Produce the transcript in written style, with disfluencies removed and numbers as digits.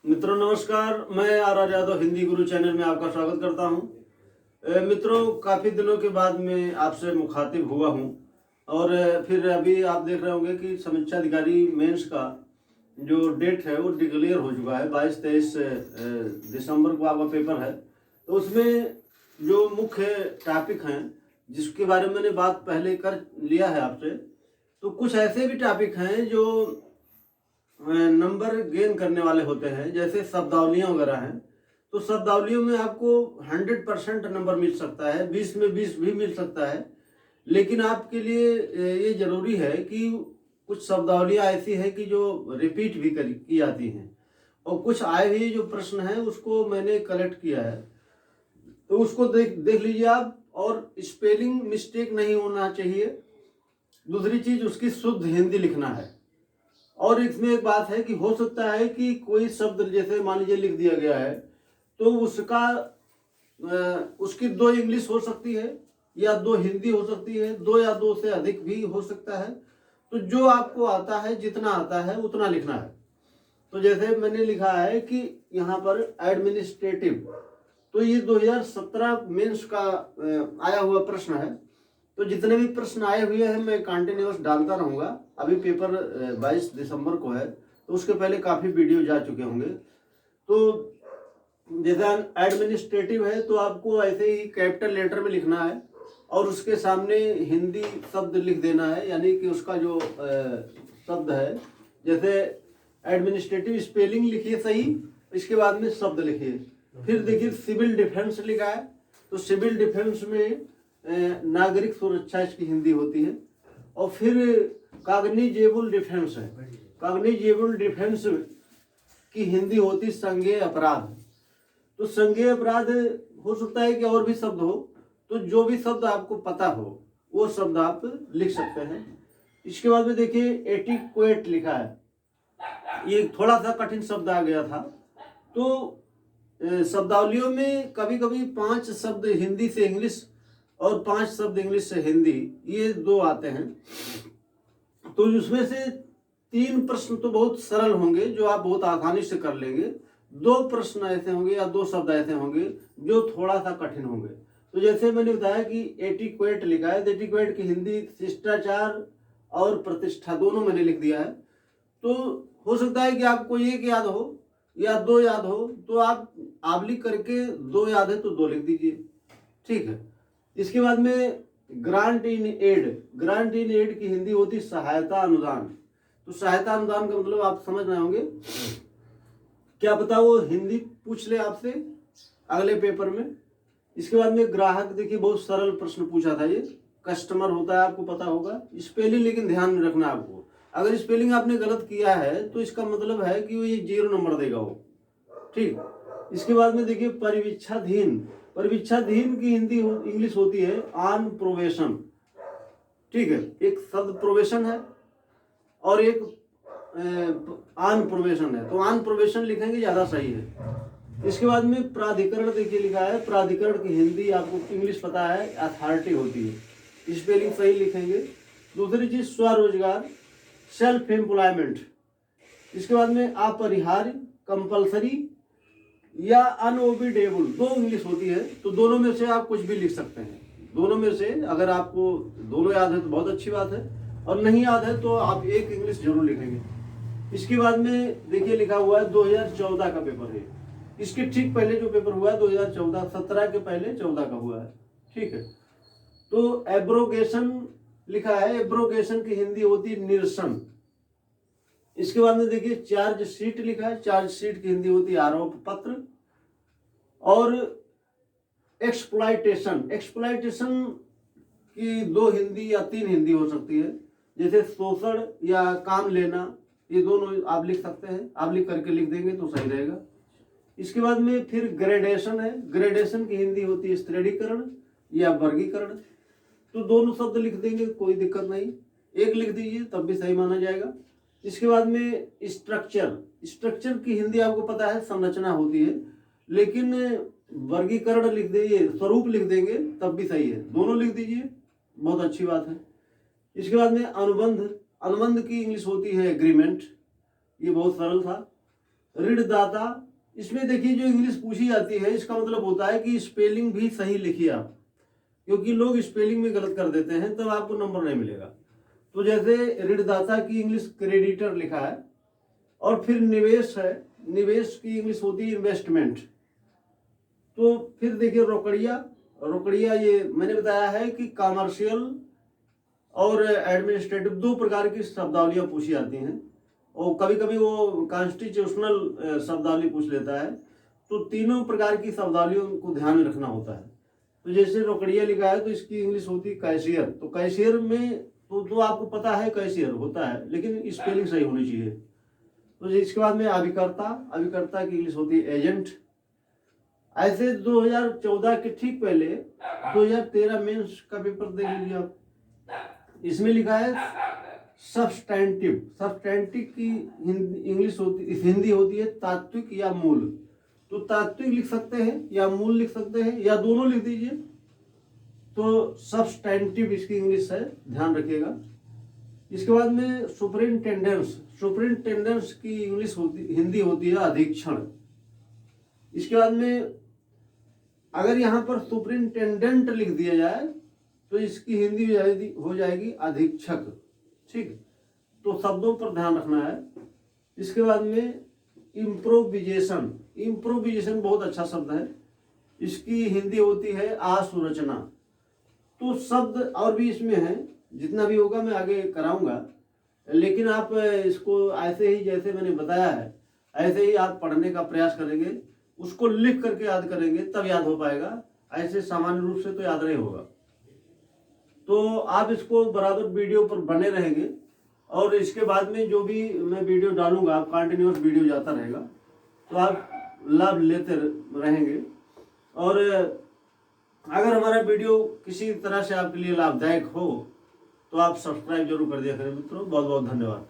मित्रों नमस्कार, मैं are Yadav Hindi Guru channel में आपका स्वागत करता हूं। मित्रों, काफ़ी दिनों के बाद मैं आपसे मुखातिब हुआ हूं और फिर अभी आप देख रहे होंगे कि समीक्षा अधिकारी मेंस का जो डेट है वो डिक्लेयर हो चुका है। 22-23 दिसंबर को आपका पेपर है। तो उसमें जो मुख्य टॉपिक हैं जिसके बारे में मैंने बात पहले कर लिया है आपसे, तो कुछ ऐसे भी टॉपिक हैं जो नंबर गेन करने वाले होते हैं, जैसे शब्दावलियाँ वगैरह हैं। तो शब्दावलियों में आपको 100% नंबर मिल सकता है, 20 में 20 भी मिल सकता है। लेकिन आपके लिए ये ज़रूरी है कि कुछ शब्दावलियाँ ऐसी हैं कि जो रिपीट भी की जाती हैं, और कुछ आए हुए जो प्रश्न हैं उसको मैंने कलेक्ट किया है, तो उसको देख देख लीजिए आप। और स्पेलिंग मिस्टेक नहीं होना चाहिए। दूसरी चीज़, उसकी शुद्ध हिंदी लिखना है। और इसमें एक बात है कि हो सकता है कि कोई शब्द जैसे मान लीजिए लिख दिया गया है, तो उसका उसकी 2 इंग्लिश हो सकती है या 2 हिंदी हो सकती है, 2 या 2 से अधिक भी हो सकता है। तो जो आपको आता है, जितना आता है उतना लिखना है। तो जैसे मैंने लिखा है कि यहाँ पर एडमिनिस्ट्रेटिव, तो ये 2017 मेंस का आया हुआ प्रश्न है। तो जितने भी प्रश्न आए हुए हैं मैं कंटिन्यूअस डालता रहूँगा। अभी पेपर 22 दिसंबर को है, तो उसके पहले काफ़ी वीडियो जा चुके होंगे। तो जैसे एडमिनिस्ट्रेटिव है तो आपको ऐसे ही कैपिटल लेटर में लिखना है और उसके सामने हिंदी शब्द लिख देना है, यानी कि उसका जो शब्द है, जैसे एडमिनिस्ट्रेटिव स्पेलिंग लिखिए सही, इसके बाद में शब्द लिखिए। फिर देखिए सिविल डिफेंस लिखा है, तो सिविल डिफेंस में नागरिक सुरक्षा इसकी हिंदी होती है। और फिर कॉग्निजेबल डिफेंस है, कॉग्निजेबल डिफेंस की हिंदी होती संज्ञेय अपराध। तो संज्ञेय अपराध हो सकता है कि और भी शब्द हो, तो जो भी शब्द आपको पता हो वो शब्द आप लिख सकते हैं। इसके बाद में देखिए एटिक्वेट लिखा है, ये थोड़ा सा कठिन शब्द आ गया था। तो शब्दावलियों में कभी कभी 5 शब्द हिंदी से इंग्लिश और 5 शब्द इंग्लिश से हिंदी, ये 2 आते हैं। तो उसमें से 3 प्रश्न तो बहुत सरल होंगे जो आप बहुत आसानी से कर लेंगे। 2 प्रश्न ऐसे होंगे या 2 शब्द ऐसे होंगे जो थोड़ा सा कठिन होंगे। तो जैसे मैंने बताया कि एटिक्वेट लिखा है, तो एटिक्वेट की हिंदी शिष्टाचार और प्रतिष्ठा, दोनों मैंने लिख दिया है। तो हो सकता है कि आपको एक याद हो या 2 याद हो, तो आप लिख करके 2 याद है तो 2 लिख दीजिए, ठीक है। इसके बाद में grant in aid, grant in aid की हिंदी होती सहायता अनुदान। तो सहायता अनुदान का मतलब आप समझ रहे होंगे, क्या पता वो हिंदी पूछ ले आपसे अगले पेपर में। इसके बाद में ग्राहक, देखिए बहुत सरल प्रश्न पूछा था ये, कस्टमर होता है, आपको पता होगा। स्पेलिंग लेकिन ध्यान में रखना आपको, अगर स्पेलिंग आपने गलत किया है तो इसका मतलब है कि वो ये 0 नंबर देगा वो, ठीक। इसके बाद में देखिए परिवीक्षाधीन, परिवीक्षाधीन की हिंदी इंग्लिश होती है ऑन प्रोबेशन, ठीक है। एक शब्द प्रोबेशन है और एक ऑन प्रोबेशन है, तो ऑन प्रोबेशन लिखेंगे ज़्यादा सही है। इसके बाद में प्राधिकरण, देखिए लिखा है प्राधिकरण की हिंदी, आपको इंग्लिश पता है, अथॉरिटी होती है, स्पेलिंग सही लिखेंगे। दूसरी चीज स्वरोजगार, सेल्फ एम्प्लॉयमेंट। इसके बाद में अपरिहार्य, कंपलसरी या अनओबिडेबल, 2 इंग्लिश होती है। तो दोनों में से आप कुछ भी लिख सकते हैं। दोनों में से अगर आपको दोनों याद है तो बहुत अच्छी बात है, और नहीं याद है तो आप एक इंग्लिश जरूर लिखेंगे। इसके बाद में देखिए लिखा हुआ है 2014 का पेपर है, इसके ठीक पहले जो पेपर हुआ है 2014, 17 के पहले 14 का हुआ है, ठीक है। तो एब्रोगेशन लिखा है, एब्रोगेशन की हिंदी होती है निरसन। इसके बाद में देखिए चार्ज शीट लिखा है, चार्ज शीट की हिंदी होती है आरोप पत्र। और एक्सप्लॉयटेशन, एक्सप्लॉयटेशन की 2 हिंदी या 3 हिंदी हो सकती है, जैसे शोषण या काम लेना, ये दोनों आप लिख सकते हैं। आप लिख करके लिख देंगे तो सही रहेगा। इसके बाद में फिर ग्रेडेशन है, ग्रेडेशन की हिंदी होती है श्रेणीकरण या वर्गीकरण। तो दोनों शब्द लिख देंगे, कोई दिक्कत नहीं, एक लिख दीजिए तब भी सही माना जाएगा। इसके बाद में स्ट्रक्चर, स्ट्रक्चर की हिंदी आपको पता है संरचना होती है, लेकिन वर्गीकरण लिख दीजिए, स्वरूप लिख देंगे तब भी सही है, दोनों लिख दीजिए, बहुत अच्छी बात है। इसके बाद में अनुबंध, अनुबंध की इंग्लिश होती है एग्रीमेंट, ये बहुत सरल था। ऋणदाता, इसमें देखिए जो इंग्लिश पूछी जाती है इसका मतलब होता है कि स्पेलिंग भी सही लिखिए आप, क्योंकि लोग स्पेलिंग में गलत कर देते हैं तब आपको नंबर नहीं मिलेगा। तो जैसे ऋणदाता की इंग्लिश क्रेडिटर लिखा है, और फिर निवेश है, निवेश की इंग्लिश होती है इन्वेस्टमेंट। तो फिर देखिए रोकड़िया, रोकड़िया ये मैंने बताया है कि कॉमर्शियल और एडमिनिस्ट्रेटिव 2 प्रकार की शब्दावलियाँ पूछी जाती हैं, और कभी कभी वो कॉन्स्टिट्यूशनल शब्दावली पूछ लेता है। तो तीनों प्रकार की शब्दावलियों को ध्यान में रखना होता है। तो जैसे रोकड़िया लिखा है तो इसकी इंग्लिश होती है कैशियर। तो कैशियर में तो आपको पता है कैशियर होता है, लेकिन स्पेलिंग सही होनी चाहिए। तो इसके बाद में अभिकर्ता, अभिकर्ता की इंग्लिश होती है एजेंट। ऐसे 2014 के ठीक पहले 2013 मेंस का पेपर देख लीजिए आप, इसमें लिखा है सब्सटैंटिव। सब्सटैंटिव की इंग्लिश होती, हिंदी होती है तात्विक या मूल। तो तात्विक लिख सकते हैं या मूल लिख सकते हैं या दोनों लिख दीजिए। तो सब्सटैंटिव इसकी इंग्लिश है, ध्यान रखिएगा। इसके बाद में सुपरिंटेंडेंस, सुपरिंटेंडेंस की इंग्लिश होती, हिंदी होती है अधीक्षण। इसके बाद में अगर यहाँ पर सुपरिंटेंडेंट लिख दिया जाए तो इसकी हिंदी हो जाएगी अधीक्षक। ठीक, तो शब्दों पर ध्यान रखना है। इसके बाद में इम्प्रोविजेशन, इम्प्रोविजेशन बहुत अच्छा शब्द है, इसकी हिंदी होती है आसुरचना। तो शब्द और भी इसमें है, जितना भी होगा मैं आगे कराऊंगा, लेकिन आप इसको ऐसे ही जैसे मैंने बताया है ऐसे ही आप पढ़ने का प्रयास करेंगे, उसको लिख करके याद करेंगे तब याद हो पाएगा, ऐसे सामान्य रूप से तो याद नहीं होगा। तो आप इसको बराबर वीडियो पर बने रहेंगे, और इसके बाद में जो भी मैं वीडियो डालूंगा कंटिन्यूअस वीडियो जाता रहेगा, तो आप लाभ लेते रहेंगे। और अगर हमारा वीडियो किसी तरह से आपके लिए लाभदायक हो तो आप सब्सक्राइब जरूर कर दिया करें मित्रों। बहुत बहुत धन्यवाद।